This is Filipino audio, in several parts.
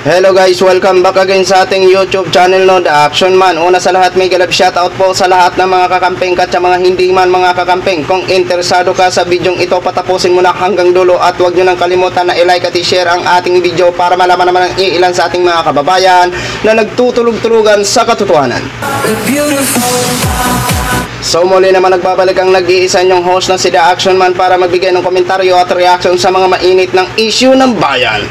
Hello guys, welcome back again sa ating YouTube channel no, The Action Man. Una sa lahat, may galab shoutout po sa lahat ng mga kakamping at sa mga hindi man mga kakamping. Kung interesado ka sa bidyong ito, patapusin mo na hanggang dulo at huwag nyo nang kalimutan na i-like at i-share ang ating video para malaman naman ang ilan sa ating mga kababayan na nagtutulog-tulugan sa katotohanan. So muli naman nagbabalik ang nag-iisa nyong host na si The Action Man para magbigay ng komentaryo at reaction sa mga mainit ng issue ng bayan.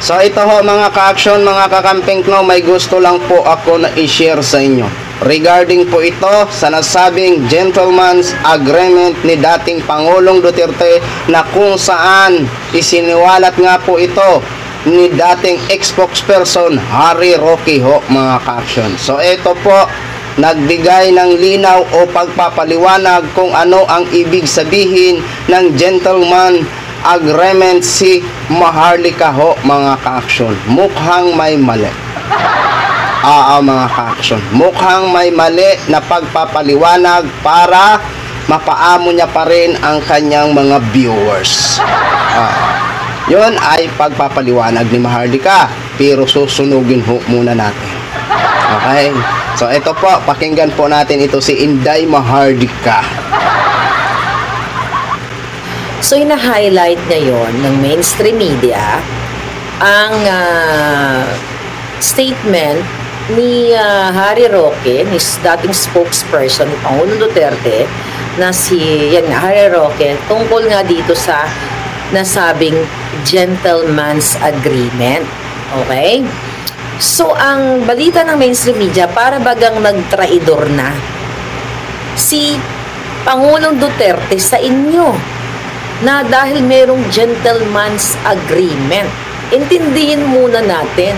So ito ho mga ka-action, mga kakamping no, may gusto lang po ako na i-share sa inyo. Regarding po ito sa nasabing gentleman's agreement ni dating Pangulong Duterte na kung saan isiniwalat nga po ito ni dating ex-spokesperson Harry Roque ho mga ka-action. So ito po, nagbigay ng linaw o pagpapaliwanag kung ano ang ibig sabihin ng gentleman agreement si Maharlika ho mga ka-action. Mukhang may mali. Mga ka-action, mukhang may mali na pagpapaliwanag para mapaamo niya pa rin ang kanyang mga viewers. Yun ay pagpapaliwanag ni Maharlika, pero susunugin ho muna natin. Okay? So ito po, pakinggan po natin ito si Inday Maharlika. So ina-highlight ngayon ng mainstream media ang statement ni Harry Roque, ni dating spokesperson ni Pangulong Duterte na si Harry Roque tungkol nga dito sa nasabing gentleman's agreement. Okay? So ang balita ng mainstream media, para bagang nagtraidor na si Pangulong Duterte sa inyo na dahil merong gentleman's agreement. Intindihin muna natin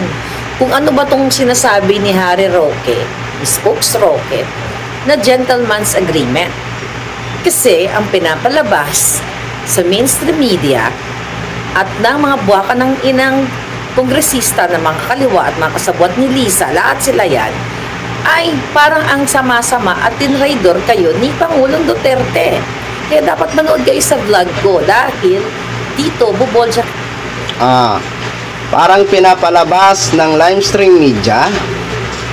kung ano ba tong sinasabi ni Harry Roque, ni Spokes Roque, na gentleman's agreement. Kasi ang pinapalabas sa mainstream media at ng mga buwaka ng inang kongresista na mga kaliwa at mga kasabwat ni Lisa, lahat sila yan, ay parang ang sama-sama at tinraidor kayo ni Pangulong Duterte. Kaya dapat manood kayo sa vlog ko dahil dito bubol siya. Parang pinapalabas ng livestream media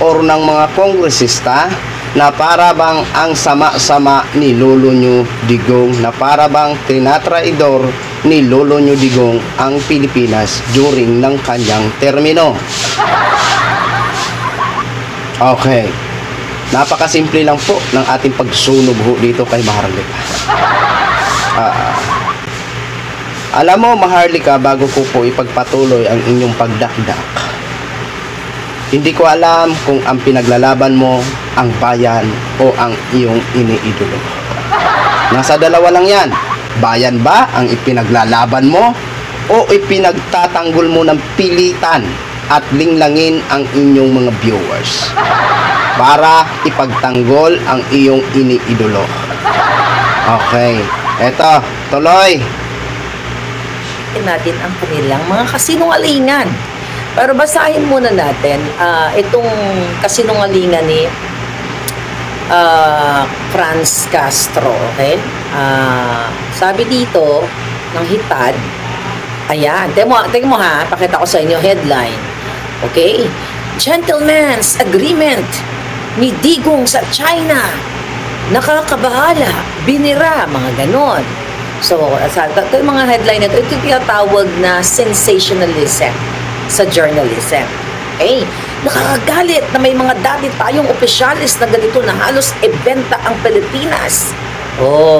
or ng mga kongresista na para bang ang sama-sama ni Lolo Nyo Digong, na para bang tinatraidor ni Lolo Nyo Digong ang Pilipinas during ng kanyang termino. Okay. Napakasimple lang po ng ating pagsunog ho dito kay Maharlika. Alam mo Maharlika, bago ko po ipagpatuloy ang inyong pagdakdak, hindi ko alam kung ang pinaglalaban mo ang bayan o ang iyong iniidolo. Nasa dalawa lang yan. Bayan ba ang ipinaglalaban mo o ipinagtatanggol mo ng pilitan at linglangin ang inyong mga viewers para ipagtanggol ang iyong iniidolo? Okay, eto, tuloy Natin ang kanilang mga kasinungalingan. Pero basahin muna natin itong kasinungalingan ni Franz Castro. Okay? Sabi dito ng Hitad, ayan, tingnan mo ha, pakita ko sa inyo headline. Okay? Gentleman's agreement ni Digong sa China. Nakakabahala, binira, mga ganon. So, ito yung mga headline na ito yung tinatawag na sensationalism sa journalism. Okay? Nakakagalit na may mga dati tayong opisyalis na ganito na halos ibenta ang Pilipinas.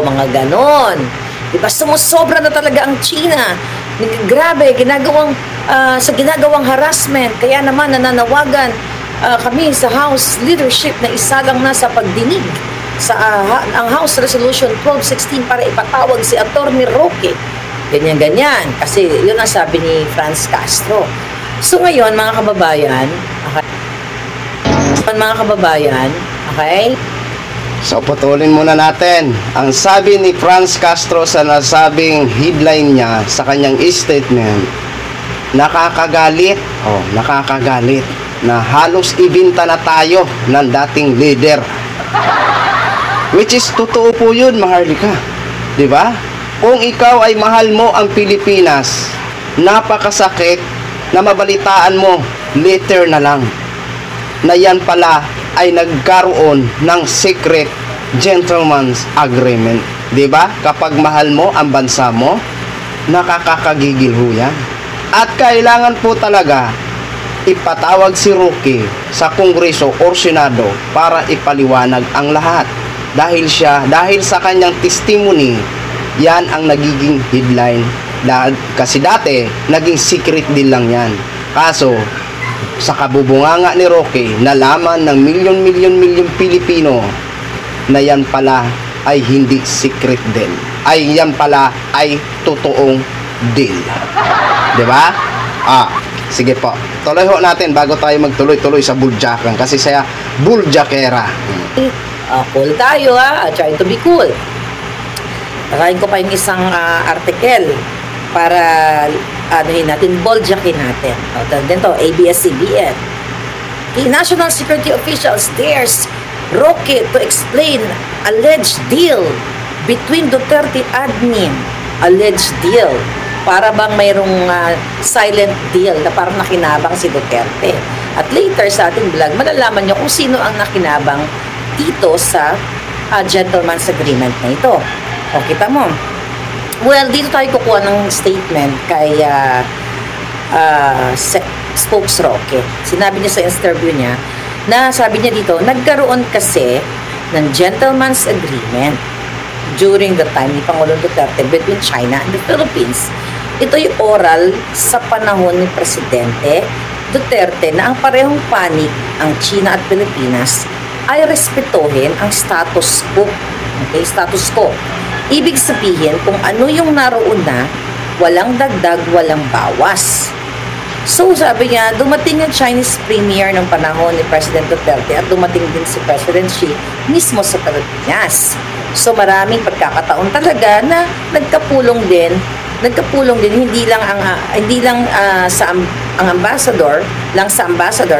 Mga ganon. Diba, sumusobra na talaga ang China. Grabe, sa ginagawang harassment. Kaya naman nananawagan kami sa House leadership na isa lang na sa pagdinig sa ang House Resolution 1216 para ipatawag si Attorney Roque. Ganyan-ganyan. Kasi yun ang sabi ni Franz Castro. So ngayon, mga kababayan, okay? So putulin muna natin. Ang sabi ni Franz Castro sa nasabing headline niya sa kanyang statement, nakakagalit na halos ibinta na tayo ng dating leader. Which is totoo po yun, Maharlika. Diba? Kung ikaw ay mahal mo ang Pilipinas, napakasakit na mabalitaan mo later na lang na yan pala ay nagkaroon ng secret gentleman's agreement. 'Di ba? Kapag mahal mo ang bansa mo, nakakakagigil ho yan. At kailangan po talaga ipatawag si Roque sa Kongreso or Senado para ipaliwanag ang lahat. Dahil sa kanyang testimony, yan ang nagiging headline. Kasi dati, naging secret din lang yan. Kaso, sa kabubunganga ni Roque, nalaman ng milyon Pilipino na yan pala ay hindi secret din. Ay yan pala ay totoong deal. Diba? Sige po. Tuloy ho natin bago tayo magtuloy-tuloy sa buljakan. Kasi saya buljakera. Cool tayo try to be cool. Nakain ko pa yung isang article para natin, boljakin natin. Dito, ABS-CBN. The National Security Officials dares Roque to explain alleged deal between Duterte admin. Alleged deal. Para bang mayroong silent deal na parang nakinabang si Duterte. At later sa ating vlog, malalaman nyo kung sino ang nakinabang dito sa gentleman's agreement na ito. O, kita mo. Well, dito tayo kukuha ng statement kay Spokes Roque. Sinabi niya sa interview niya na sabi niya dito, nagkaroon kasi ng gentleman's agreement during the time ni Pangulong Duterte between China and the Philippines. Ito'y oral sa panahon ni Presidente Duterte na ang parehong panig, ang China at Pilipinas, ay respetuhin ang status quo. Okay, status quo. Ibig sabihin, kung ano yung naroon na, walang dagdag, walang bawas. So, sabi niya, dumating yung Chinese premier ng panahon ni President Duterte at dumating din si President Xi mismo sa Pilipinas. So, maraming pagkakataon talaga na nagkapulong din hindi lang sa ang ambassador,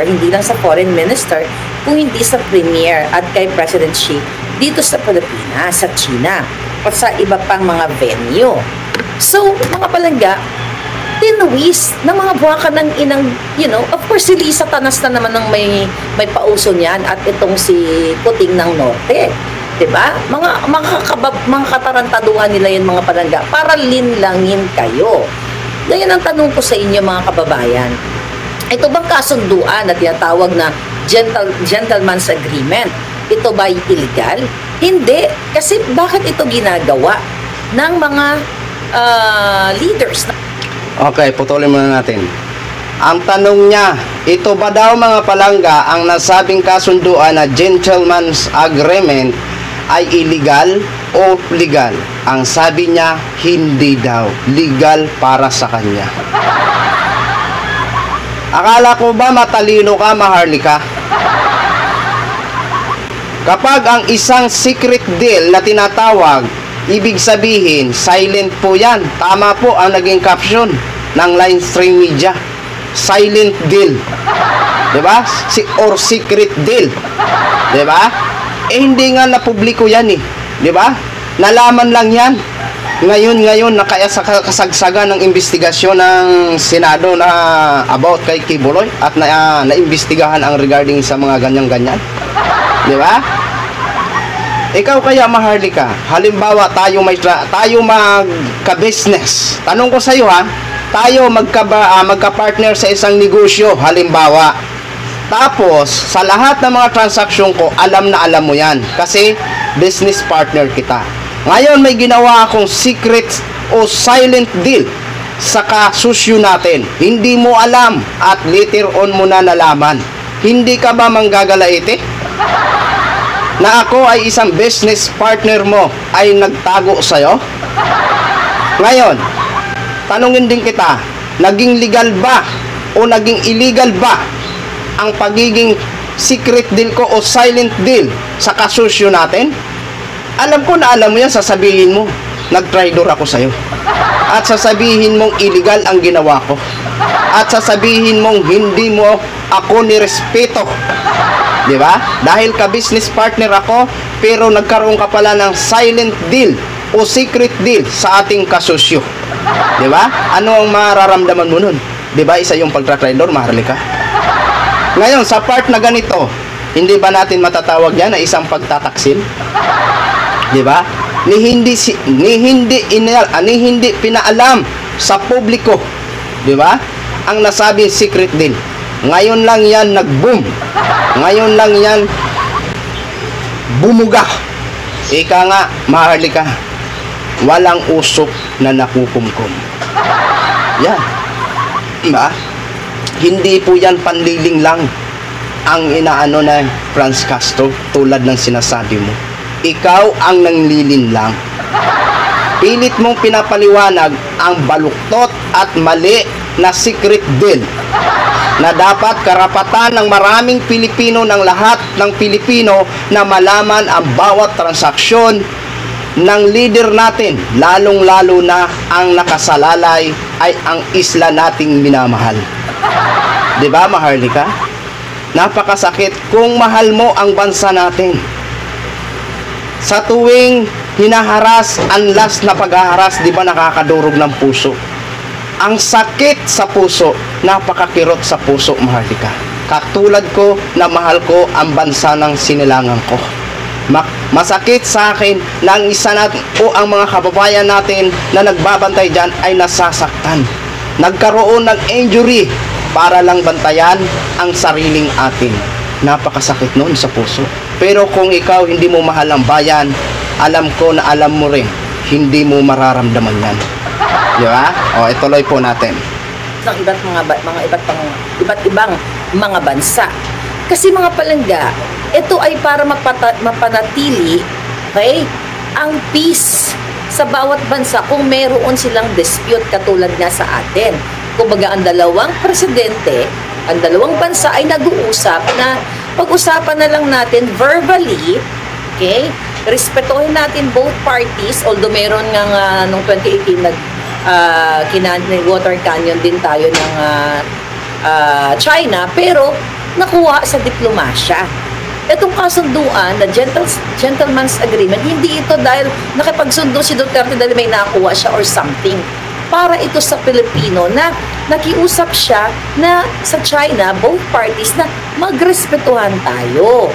hindi lang sa foreign minister, kung hindi sa premier at kay President Xi dito sa Pilipinas, sa China, at sa iba pang mga venue. So, mga palangga, tinuwis ng mga buwakan ng inang, of course, si Lisa Tanas na naman ng may pauso niyan at itong si Kuting ng Norte. Diba? Mga katarantaduhan nila yung mga palangga para linlangin kayo. Ngayon ang tanong ko sa inyo mga kababayan, ito bang kasunduan na tinatawag na gentleman's agreement? Ito ba illegal? Hindi. Kasi bakit ito ginagawa ng mga leaders? Okay, putulin muna natin. Ang tanong niya, ito ba daw mga palangga ang nasabing kasunduan na gentleman's agreement ay illegal o legal? Ang sabi niya, hindi daw. Legal para sa kanya. Akala ko ba matalino ka, Maharlika? Kapag ang isang secret deal na tinatawag, ibig sabihin, silent po yan. Tama po ang naging caption ng Line Stream Media. Silent deal. Diba? Or secret deal. Diba? Hindi nga napubliko yan eh. Diba? Nalaman lang yan. Ngayon na kaya sa kasagsagan ng investigasyon ng Senado na about kay Kibuloy at naimbestigahan ang regarding sa mga ganyan-ganyan. Diba? Ikaw kaya, Maharlika, halimbawa tayo magka-business. Tanong ko sa iyo tayo magka-partner sa isang negosyo, halimbawa. Tapos, sa lahat ng mga transaksyon ko, alam mo yan. Kasi, business partner kita. Ngayon, may ginawa akong secret o silent deal sa kasusyo natin. Hindi mo alam at later on mo na nalaman. Hindi ka ba manggagalaite? Na ako ay isang business partner mo ay nagtago sa'yo? Ngayon, tanungin din kita, naging legal ba o naging illegal ba ang pagiging secret deal ko o silent deal sa kasusyo natin? Alam ko na alam mo yan, sasabihin mo, nag-traitor ako sa'yo. At sasabihin mong illegal ang ginawa ko. At sasabihin mong hindi mo ako nirespeto. Diba? Dahil ka-business partner ako, pero nagkaroon ka pala ng silent deal o secret deal sa ating kasusyo. Di ba? Ano ang mararamdaman mo nun? Di ba? Isa yung pagtra-traitor, Maharlika. Ngayon, sa part na ganito, hindi ba natin matatawag yan na isang pagtataksil? Di ba? Ni hindi pinaalam sa publiko, di ba? Ang nasabi secret din. Ngayon lang yan nag-boom. Ngayon lang yan bumuga. Ika nga, Maharlika, walang usok na nakukumkum. Yan. Diba? Hindi po yan panliling lang ang inaano na Franz Castro tulad ng sinasabi mo. Ikaw ang nanglilin lang. Pilit mong pinapaliwanag ang baluktot at mali na secret deal na dapat karapatan ng maraming Pilipino, ng lahat ng Pilipino na malaman ang bawat transaksyon ng leader natin, lalong-lalo na ang nakasalalay ay ang isla nating minamahal. Diba, Maharlika? Napakasakit kung mahal mo ang bansa natin. Sa tuwing hinaharas, unless na paghaharas, di ba nakakadurog ng puso? Ang sakit sa puso, napakakirot sa puso, Maharlika. Katulad ko na mahal ko ang bansa ng sinilangan ko. Masakit sa akin na ang isa natin o ang mga kababayan natin na nagbabantay dyan ay nasasaktan. Nagkaroon ng injury para lang bantayan ang sariling atin. Napakasakit noon sa puso. Pero kung ikaw hindi mo mahal ang bayan, alam ko na alam mo rin, hindi mo mararamdaman yan. Di ba? O, ituloy po natin. Ng iba't ibang mga bansa. Kasi mga palangga, ito ay para mapanatili, okay, ang peace sa bawat bansa kung meron silang dispute katulad nga sa atin. Kumbaga, ang dalawang presidente, ang dalawang bansa ay nag-uusap na pag-usapan na lang natin verbally, okay, respetuhin natin both parties, although meron nga noong 2018 water canyon din tayo ng China, pero nakuha sa diplomasya. Itong kasunduan na gentleman's agreement, hindi ito dahil nakipagsundo si Duterte dahil may nakuha siya or something. Para ito sa Pilipino na nakiusap siya na sa China, both parties, na magrespetuhan tayo.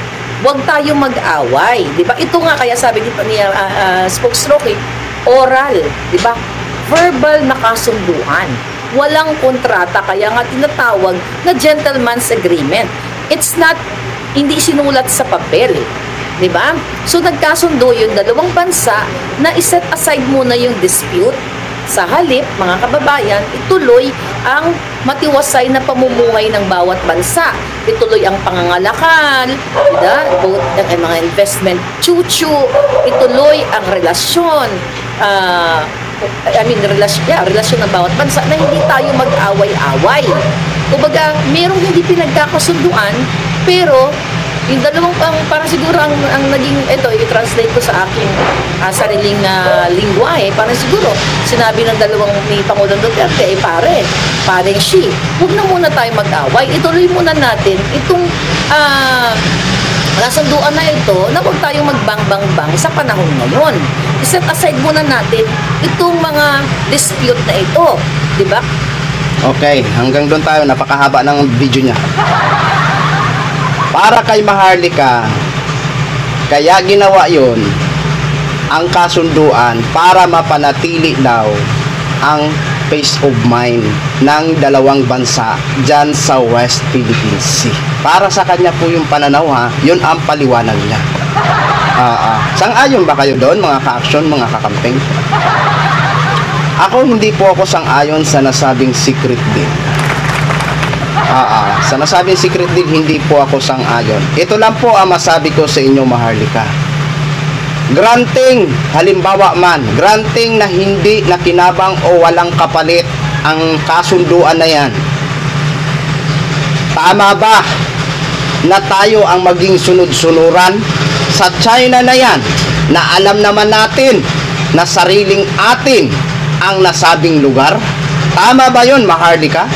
Huwag tayo mag-away. Diba? Ito nga, kaya sabi dito ni Spokes Rocky, oral. Diba? Verbal na kasunduan. Walang kontrata, kaya nga tinatawag na gentleman's agreement. It's not, hindi sinulat sa papel. Diba? So nagkasundo yung dalawang bansa na iset aside muna yung dispute. Sa halip, mga kababayan, ituloy ang matiwasay na pamumuhay ng bawat bansa. Ituloy ang pangangalakal, both ang mga investment chuchu, ituloy ang relasyon, relasyon ng bawat bansa na hindi tayo mag-away-away. Kumbaga, merong hindi pinagkakasunduan, pero yung dalawang parang siguro ang naging, ito, i-translate ko sa aking sariling lingwahe, parang siguro sinabi ng dalawang ni Pangulong Duterte, pareng she, huwag na muna tayo mag-away, ituloy muna natin itong kasunduan na ito na huwag tayong magbang-bang-bang sa panahon ngayon. Iset aside muna natin itong mga dispute na ito, di ba? Okay, hanggang doon tayo, napakahaba ng video niya. Para kay Maharlika, kaya ginawa yun ang kasunduan para mapanatili daw ang peace of mind ng dalawang bansa dyan sa West Philippine Sea. Para sa kanya po yung pananaw, yun ang paliwanag niya. Sang-ayon ba kayo doon, mga ka-action, mga kakamping? Ako, hindi po ako sang-ayon sa nasabing secret deal. Sa nasabing secret deal, hindi po ako sang-ayon. Ito lang po ang masabi ko sa inyo, Maharlika. Granting, halimbawa man, granting na hindi nakinabang o walang kapalit ang kasunduan na yan. Tama ba na tayo ang maging sunod-sunuran sa China na yan, na alam naman natin na sariling atin ang nasabing lugar? Tama ba yun, Maharlika?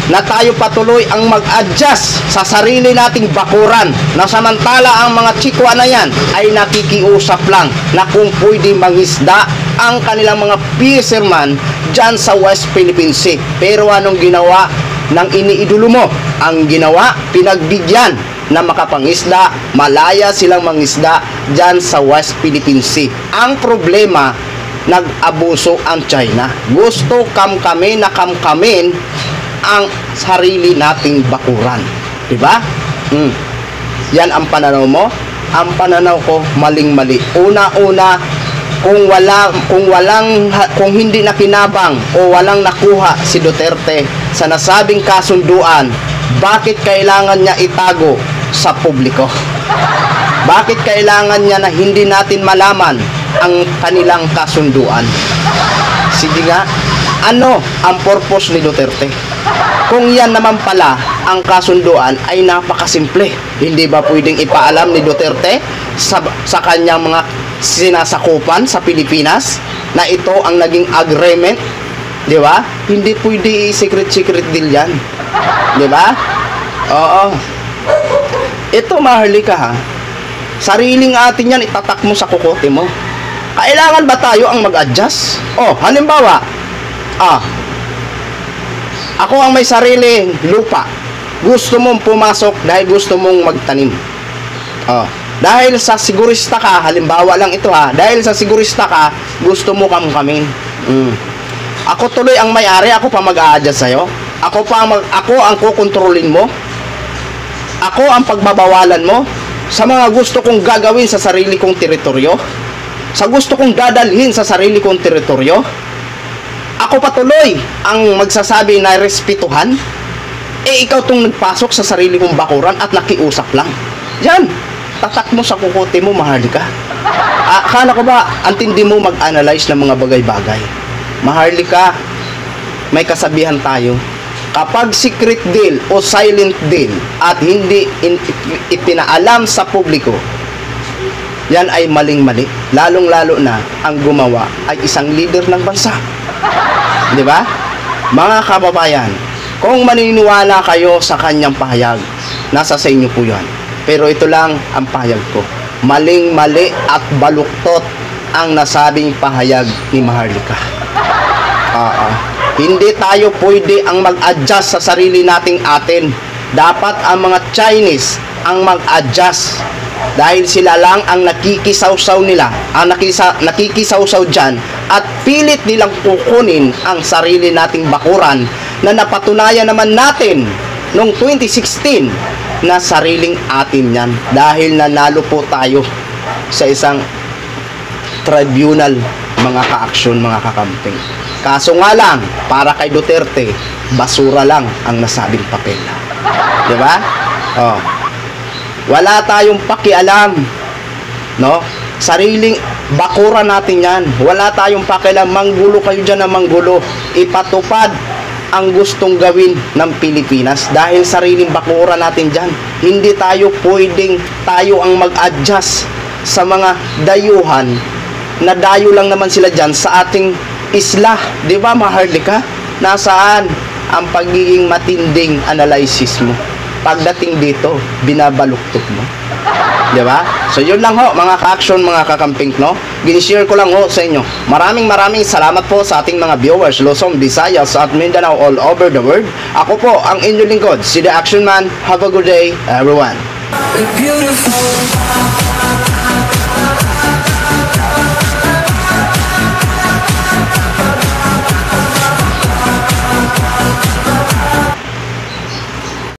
Na tayo patuloy ang mag-adjust sa sarili nating bakuran, na samantala ang mga chikwa na yan ay nakikiusap lang na kung pwede mangisda ang kanilang mga fisherman dyan sa West Philippine Sea. Pero anong ginawa ng iniidolo mo? Ang ginawa, pinagbigyan na makapangisda, malaya silang mangisda dyan sa West Philippine Sea. Ang problema, nag-abuso ang China. Gusto kamkamin na kamkamin ang sarili nating bakuran. Diba? Yan ang pananaw mo. Ang pananaw ko, maling-mali. Una-una, kung hindi nakinabang o walang nakuha si Duterte sa nasabing kasunduan, bakit kailangan niya itago sa publiko? Bakit kailangan niya na hindi natin malaman ang kanilang kasunduan? Sige nga, ano ang purpose ni Duterte? Kung yan naman pala ang kasunduan ay napakasimple. Hindi ba pwedeng ipaalam ni Duterte sa kanyang mga sinasakupan sa Pilipinas na ito ang naging agreement? Di ba? Hindi pwede secret deal yan. Di ba? Oo. Ito, Maharlika, ha? Sariling atin yan, itatak mo sa kukote mo. Kailangan ba tayo ang mag-adjust? Halimbawa, ako ang may sariling lupa. Gusto mong pumasok dahil gusto mong magtanim. Dahil sa sigurista ka, halimbawa lang ito, ha, dahil sa sigurista ka, gusto mo kamkamin. Ako tuloy ang may-ari, ako pa mag-a-adjust sa'yo. Ako ang kukontrolin mo. Ako ang pagbabawalan mo sa mga gusto kong gagawin sa sarili kong teritoryo, sa gusto kong dadalhin sa sarili kong teritoryo. Ako patuloy ang magsasabi na respetuhan. Ikaw tong nagpasok sa sarili kong bakuran at nakiusap lang. Yan, tatak mo sa kukote mo, Maharlika. Akala ko ba antindi mo mag-analyze ng mga bagay-bagay? Maharlika, may kasabihan tayo. Kapag secret deal o silent deal at hindi ipinaalam sa publiko, yan ay maling-mali. Lalong-lalo na ang gumawa ay isang leader ng bansa. Di ba? Mga kababayan, kung maniniwala kayo sa kanyang pahayag, nasa sa inyo po yan. Pero ito lang ang pahayag ko. Maling-mali at baluktot ang nasabing pahayag ni Maharlika. Hindi tayo pwede ang mag-adjust sa sarili nating atin. Dapat ang mga Chinese ang mag-adjust. Dahil sila lang ang nakikisawsaw nila, ang nakikisawsaw dyan, at pilit nilang kukunin ang sarili nating bakuran na napatunayan naman natin noong 2016 na sariling atin yan. Dahil nanalo po tayo sa isang tribunal, mga ka-aksyon, mga kakamping. Kaso nga lang, para kay Duterte, basura lang ang nasabing papel. Diba? Wala tayong pakialam, no? Sariling bakura natin yan. Wala tayong pakialam. Manggulo kayo dyan na manggulo. Ipatupad ang gustong gawin ng Pilipinas dahil sariling bakura natin dyan. Hindi tayo pwedeng tayo ang mag-adjust sa mga dayuhan na dayo lang naman sila dyan sa ating isla. Di ba, Maharlika? Nasaan ang pagiging matinding analysis mo? Pagdating dito, binabaluktot mo. Di ba? So yun lang ho, mga ka-action, mga kakamping, no? Ginishare ko lang ho sa inyo. Maraming salamat po sa ating mga viewers, Luzon, Visayas at Mindanao all over the world. Ako po ang inyong lingkod, si The Action Man. Have a good day, everyone.